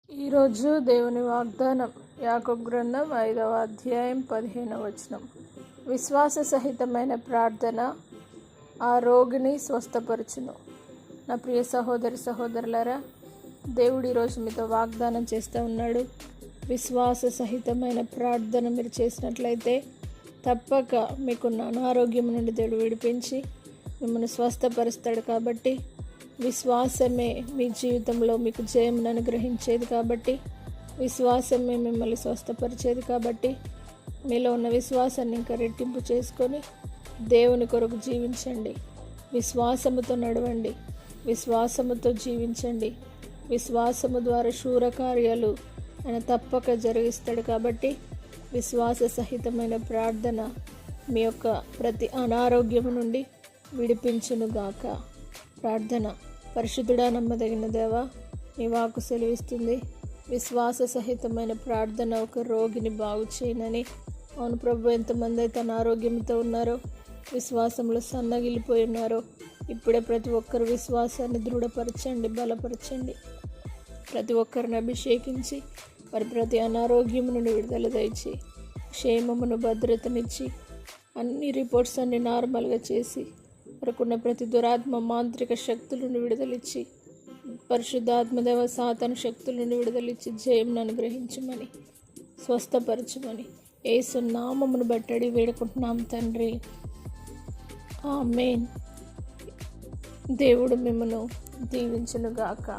ఈరోజు దేవుని వాగ్దానం యాకోబు గ్రంథం 5వ అధ్యాయం 15వ వచనం. విశ్వాస సహితమైన ప్రార్థన ఆ రోగిని స్వస్థపరచును. నా ప్రియ సహోదరి సహోదరులారా, దేవుడు ఈరోజు మీతో వాగ్దానం చేస్తూ ఉన్నాడు. విశ్వాస సహితమైన ప్రార్థన మీరు చేసినట్లయితే తప్పక మీకున్న అనారోగ్యం నుండి దేవుడు విడిపించి మిమ్మల్ని స్వస్థపరుస్తాడు. కాబట్టి విశ్వాసమే మీ జీవితంలో మీకు జయమును అనుగ్రహించేది. కాబట్టి విశ్వాసమే మిమ్మల్ని స్వస్థపరిచేది. కాబట్టి మీలో ఉన్న విశ్వాసాన్ని ఇంకా రెట్టింపు చేసుకొని దేవుని కొరకు జీవించండి. విశ్వాసముతో నడవండి, విశ్వాసముతో జీవించండి. విశ్వాసము ద్వారా శూర కార్యాలు ఆయన తప్పక జరిగిస్తాడు. కాబట్టి విశ్వాస సహితమైన ప్రార్థన మీ యొక్క ప్రతి అనారోగ్యము నుండి విడిపించునుగాక. ప్రార్థన. పరిశుద్ధుడా, నమ్మదగిన దేవా, నీ వాక్కు సెలవిస్తుంది, విశ్వాస సహితమైన ప్రార్థన ఒక రోగిని బాగు చేయనని. అవును ప్రభు, ఎంతమంది అయితే అనారోగ్యంతో ఉన్నారో, విశ్వాసంలో సన్నగిలిపోయి ఉన్నారో, ఇప్పుడే ప్రతి ఒక్కరు విశ్వాసాన్ని దృఢపరచండి, బలపరచండి. ప్రతి ఒక్కరిని అభిషేకించి వారి ప్రతి అనారోగ్యం నుండి విడుదల దయచి క్షేమమును భద్రతనిచ్చి అన్ని రిపోర్ట్స్ అన్ని నార్మల్గా చేసి వరకున్న ప్రతి దురాత్మ మాంత్రిక శక్తుల నుండి విడుదలిచ్చి పరిశుద్ధాత్మదేవ సాతాను శక్తుల నుండి విడుదలిచ్చి జయమును అనుగ్రహించమని, స్వస్థపరచమని యేసు నామమును బట్టి వేడుకుంటున్నాం తండ్రి. ఆమేన్. దేవుడు మిమ్మను దీవించునుగాక.